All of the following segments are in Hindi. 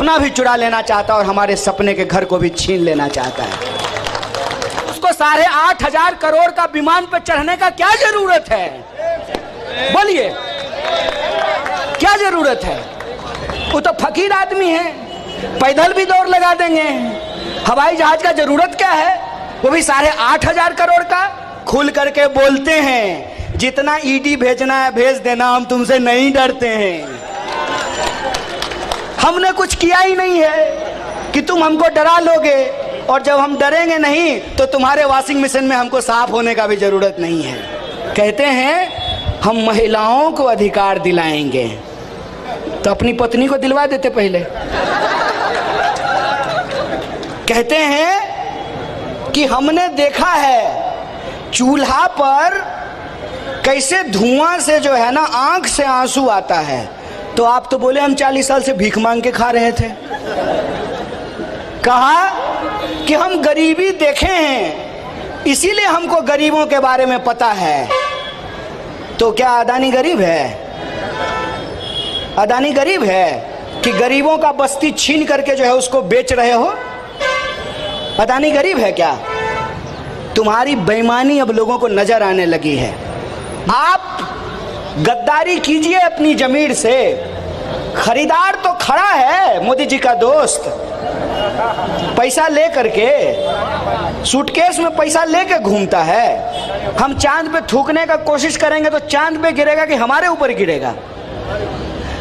सपना भी चुरा लेना चाहता है और हमारे सपने के घर को भी छीन लेना चाहता है। उसको 8,500 करोड़ का विमान पर चढ़ने का क्या जरूरत है? बोलिए, क्या जरूरत है? वो तो फकीर आदमी है, पैदल भी दौड़ लगा देंगे। हवाई जहाज का जरूरत क्या है? वो भी 8,500 करोड़ का। खुल करके बोलते हैं, जितना ईडी भेजना है भेज देना, हम तुमसे नहीं डरते हैं। हमने कुछ किया ही नहीं है कि तुम हमको डरा लोगे, और जब हम डरेंगे नहीं तो तुम्हारे वॉशिंग मशीन में हमको साफ होने का भी जरूरत नहीं है। कहते हैं हम महिलाओं को अधिकार दिलाएंगे, तो अपनी पत्नी को दिलवा देते पहले। कहते हैं कि हमने देखा है चूल्हा पर कैसे धुआं से जो है ना आंख से आंसू आता है, तो आप तो बोले हम 40 साल से भीख मांग के खा रहे थे। कहा कि हम गरीबी देखे हैं, इसीलिए हमको गरीबों के बारे में पता है। तो क्या अदानी गरीब है? अदानी गरीब है कि गरीबों का बस्ती छीन करके जो है उसको बेच रहे हो? अदानी गरीब है क्या? तुम्हारी बेईमानी अब लोगों को नजर आने लगी है। आप गद्दारी कीजिए अपनी जमीर से। खरीदार तो खड़ा है, मोदी जी का दोस्त, पैसा ले करके, सूटकेस में पैसा लेके घूमता है। हम चांद पे थूकने का कोशिश करेंगे तो चांद पे गिरेगा कि हमारे ऊपर गिरेगा?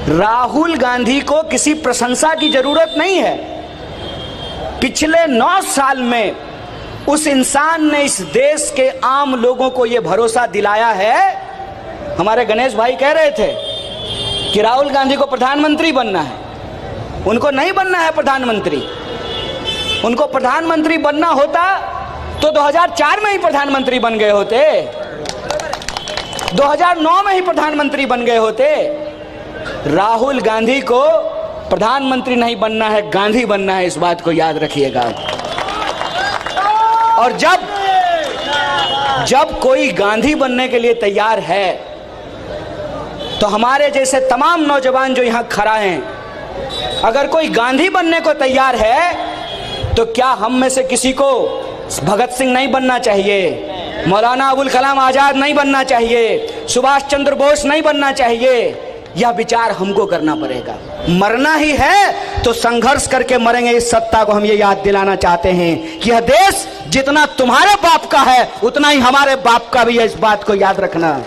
राहुल गांधी को किसी प्रशंसा की जरूरत नहीं है। पिछले 9 साल में उस इंसान ने इस देश के आम लोगों को यह भरोसा दिलाया है। हमारे गणेश भाई कह रहे थे कि राहुल गांधी को प्रधानमंत्री बनना है। उनको नहीं बनना है प्रधानमंत्री। उनको प्रधानमंत्री बनना होता तो 2004 में ही प्रधानमंत्री बन गए होते, 2009 में ही प्रधानमंत्री बन गए होते। राहुल गांधी को प्रधानमंत्री नहीं बनना है, गांधी बनना है, इस बात को याद रखिएगा। और जब कोई गांधी बनने के लिए तैयार है तो हमारे जैसे तमाम नौजवान जो यहां खड़ा हैं, अगर कोई गांधी बनने को तैयार है तो क्या हम में से किसी को भगत सिंह नहीं बनना चाहिए, मौलाना अबुल कलाम आजाद नहीं बनना चाहिए, सुभाष चंद्र बोस नहीं बनना चाहिए? यह विचार हमको करना पड़ेगा। मरना ही है तो संघर्ष करके मरेंगे। इस सत्ता को हम ये याद दिलाना चाहते हैं कि यह देश जितना तुम्हारे बाप का है उतना ही हमारे बाप का भी है, इस बात को याद रखना।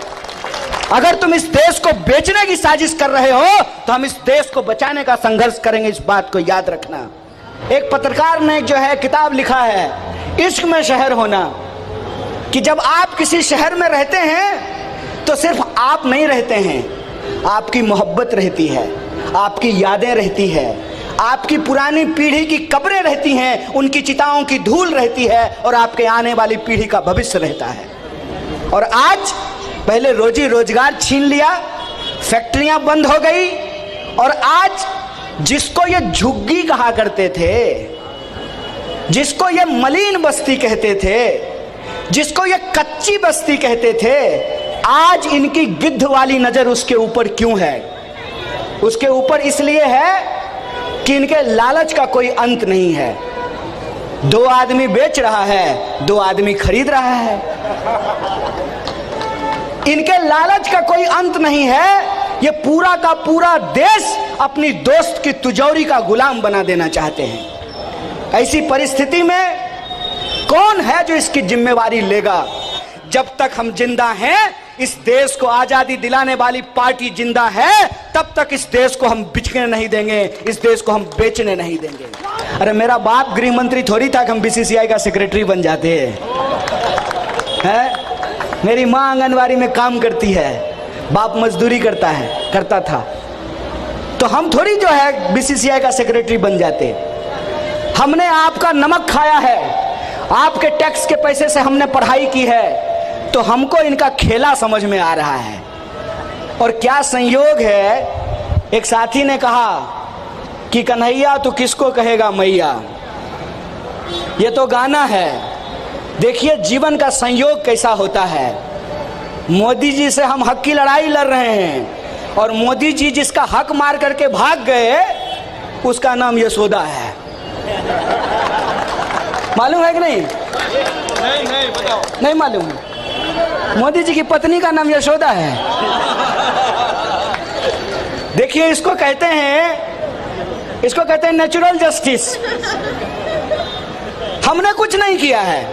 अगर तुम इस देश को बेचने की साजिश कर रहे हो तो हम इस देश को बचाने का संघर्ष करेंगे, इस बात को याद रखना। एक पत्रकार ने जो है किताब लिखा है, इश्क में शहर होना, कि जब आप किसी शहर में रहते हैं तो सिर्फ आप नहीं रहते हैं, आपकी मोहब्बत रहती है, आपकी यादें रहती है, आपकी पुरानी पीढ़ी की कब्रें रहती हैं, उनकी चिताओं की धूल रहती है, और आपके आने वाली पीढ़ी का भविष्य रहता है। और आज पहले रोजी रोजगार छीन लिया, फैक्ट्रियां बंद हो गई, और आज जिसको ये झुग्गी कहा करते थे, जिसको ये मलिन बस्ती कहते थे, जिसको ये कच्ची बस्ती कहते थे, आज इनकी गिद्ध वाली नजर उसके ऊपर क्यों है? उसके ऊपर इसलिए है कि इनके लालच का कोई अंत नहीं है। 2 आदमी बेच रहा है, 2 आदमी खरीद रहा है। इनके लालच का कोई अंत नहीं है। ये पूरा का पूरा देश अपनी दोस्त की तिजोरी का गुलाम बना देना चाहते हैं। ऐसी परिस्थिति में कौन है जो इसकी जिम्मेवारी लेगा? जब तक हम जिंदा हैं, इस देश को आजादी दिलाने वाली पार्टी जिंदा है, तब तक इस देश को हम बिचने नहीं देंगे, इस देश को हम बेचने नहीं देंगे। अरे मेरा बाप गृह मंत्री थोड़ी था कि हम बीसीसीआई का सेक्रेटरी बन जाते हैं। मेरी माँ आंगनवाड़ी में काम करती है, बाप मजदूरी करता था, तो हम थोड़ी जो है बीसीसीआई का सेक्रेटरी बन जाते। हमने आपका नमक खाया है, आपके टैक्स के पैसे से हमने पढ़ाई की है, तो हमको इनका खेला समझ में आ रहा है। और क्या संयोग है, एक साथी ने कहा कि कन्हैया तू किसको कहेगा मैया। ये तो गाना है। देखिए जीवन का संयोग कैसा होता है। मोदी जी से हम हक की लड़ाई लड़ रहे हैं, और मोदी जी जिसका हक मार करके भाग गए, उसका नाम यशोदा है। मालूम है कि नहीं? नहीं बताओ। नहीं मालूम? मोदी जी की पत्नी का नाम यशोदा है। देखिए, इसको कहते हैं नेचुरल जस्टिस। हमने कुछ नहीं किया है,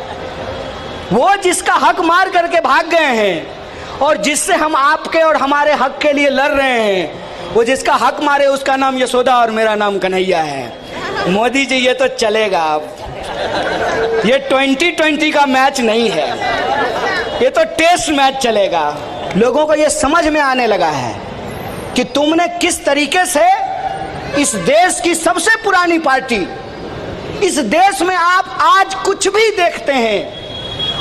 वो जिसका हक मार करके भाग गए हैं और जिससे हम आपके और हमारे हक के लिए लड़ रहे हैं, वो जिसका हक मारे उसका नाम यशोदा और मेरा नाम कन्हैया है। मोदी जी ये तो चलेगा, अब ये 2020 का मैच नहीं है, ये तो टेस्ट मैच चलेगा। लोगों को ये समझ में आने लगा है कि तुमने किस तरीके से इस देश की सबसे पुरानी पार्टी, इस देश में आप आज कुछ भी देखते हैं,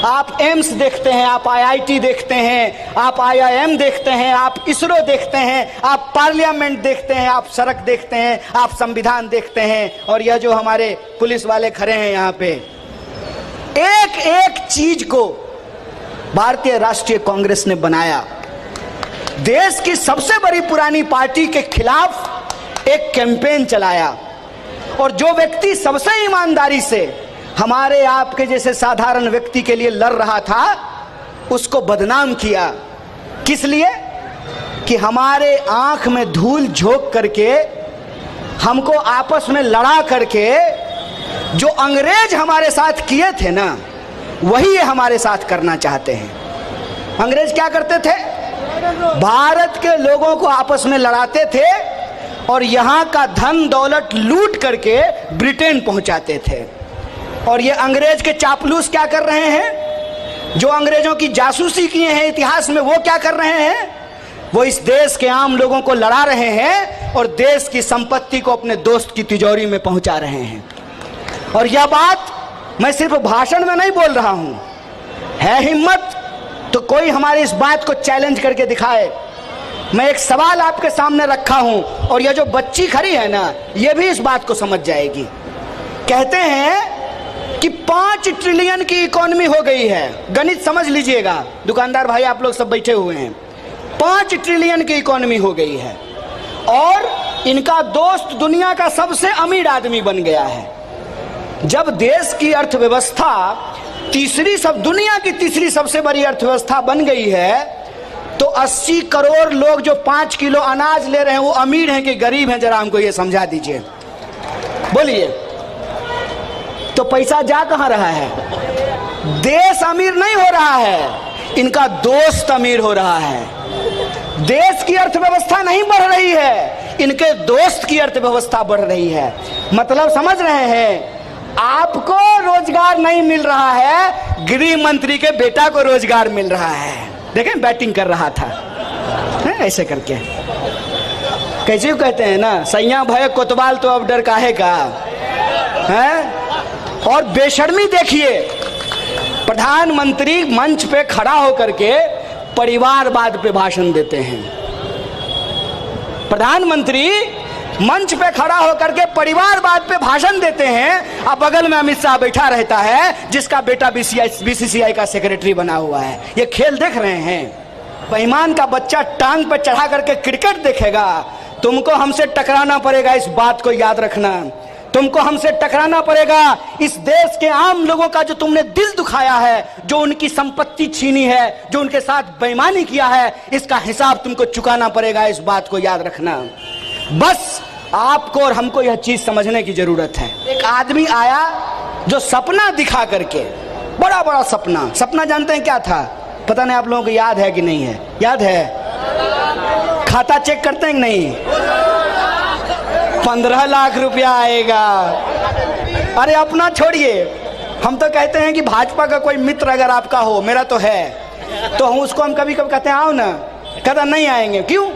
आप एम्स देखते हैं, आप आईआईटी देखते हैं, आप आईआईएम देखते हैं, आप इसरो देखते हैं, आप पार्लियामेंट देखते हैं, आप सड़क देखते हैं, आप संविधान देखते हैं, और यह जो हमारे पुलिस वाले खड़े हैं यहाँ पे, एक एक चीज को भारतीय राष्ट्रीय कांग्रेस ने बनाया। देश की सबसे बड़ी पुरानी पार्टी के खिलाफ एक कैंपेन चलाया, और जो व्यक्ति सबसे ईमानदारी से हमारे आपके जैसे साधारण व्यक्ति के लिए लड़ रहा था, उसको बदनाम किया। किस लिए? कि हमारे आंख में धूल झोंक करके, हमको आपस में लड़ा करके जो अंग्रेज हमारे साथ किए थे ना, वही ये हमारे साथ करना चाहते हैं। अंग्रेज क्या करते थे? भारत के लोगों को आपस में लड़ाते थे और यहाँ का धन दौलत लूट करके ब्रिटेन पहुंचाते थे। और ये अंग्रेज के चापलूस क्या कर रहे हैं? जो अंग्रेजों की जासूसी किए हैं इतिहास में, वो क्या कर रहे हैं? वो इस देश के आम लोगों को लड़ा रहे हैं और देश की संपत्ति को अपने दोस्त की तिजोरी में पहुंचा रहे हैं। और यह बात मैं सिर्फ भाषण में नहीं बोल रहा हूं, है हिम्मत तो कोई हमारी इस बात को चैलेंज करके दिखाए। मैं एक सवाल आपके सामने रखा हूं, और यह जो बच्ची खड़ी है ना, यह भी इस बात को समझ जाएगी। कहते हैं कि 5 ट्रिलियन की इकोनॉमी हो गई है। गणित समझ लीजिएगा, दुकानदार भाई आप लोग सब बैठे हुए हैं। 5 ट्रिलियन की इकोनॉमी हो गई है और इनका दोस्त दुनिया का सबसे अमीर आदमी बन गया है। जब देश की अर्थव्यवस्था दुनिया की तीसरी सबसे बड़ी अर्थव्यवस्था बन गई है, तो 80 करोड़ लोग जो 5 किलो अनाज ले रहे हैं, वो अमीर हैं कि गरीब हैं? जरा हमको ये समझा दीजिए, बोलिए। तो पैसा जा कहां रहा है? देश अमीर नहीं हो रहा है, इनका दोस्त अमीर हो रहा है। देश की अर्थव्यवस्था नहीं बढ़ रही है, इनके दोस्त की अर्थव्यवस्था बढ़ रही है। मतलब समझ रहे हैं? आपको रोजगार नहीं मिल रहा है, गृह मंत्री के बेटा को रोजगार मिल रहा है। देखें, बैटिंग कर रहा था ऐसे करके। कैसे कहते हैं ना, सैया भय कोतवाल तो अब डर काहे का है। और बेशर्मी देखिए, प्रधानमंत्री मंच पे खड़ा होकर के परिवारवाद पे भाषण देते हैं। प्रधानमंत्री मंच पे खड़ा होकर के परिवारवाद पे भाषण देते हैं, अब बगल में अमित शाह बैठा रहता है जिसका बेटा बीसीसीआई का सेक्रेटरी बना हुआ है। ये खेल देख रहे हैं? बेईमान का बच्चा टांग पे चढ़ा करके क्रिकेट देखेगा। तुमको हमसे टकराना पड़ेगा, इस बात को याद रखना। तुमको हमसे टकराना पड़ेगा। इस देश के आम लोगों का जो तुमने दिल दुखाया है, जो उनकी संपत्ति छीनी है, जो उनके साथ बेईमानी किया है, इसका हिसाब तुमको चुकाना पड़ेगा। इस बात को याद रखना। बस आपको और हमको यह चीज समझने की जरूरत है। एक आदमी आया जो सपना दिखा करके, बड़ा बड़ा सपना जानते हैं क्या था? पता नहीं आप लोगों को याद है कि नहीं है? याद है? खाता चेक करते हैं कि नहीं? 15 लाख रुपया आएगा। अरे अपना छोड़िए, हम तो कहते हैं कि भाजपा का कोई मित्र अगर आपका हो, मेरा तो है, तो हम उसको कभी कभी कहते हैं आओ ना, कहता नहीं आएंगे। क्यों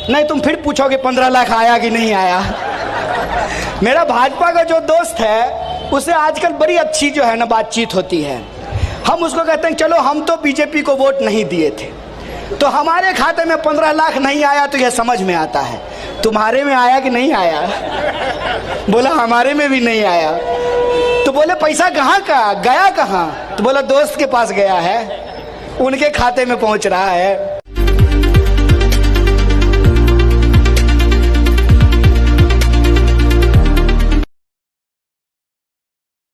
नहीं? तुम फिर पूछोगे 15 लाख आया कि नहीं आया। मेरा भाजपा का जो दोस्त है, उससे आजकल बड़ी अच्छी जो है ना बातचीत होती है। हम उसको कहते हैं चलो हम तो बीजेपी को वोट नहीं दिए थे, तो हमारे खाते में 15 लाख नहीं आया, तो यह समझ में आता है। तुम्हारे में आया कि नहीं आया? बोला हमारे में भी नहीं आया। तो बोले पैसा कहाँ का गया, कहाँ? तो बोला दोस्त के पास गया है, उनके खाते में पहुंच रहा है।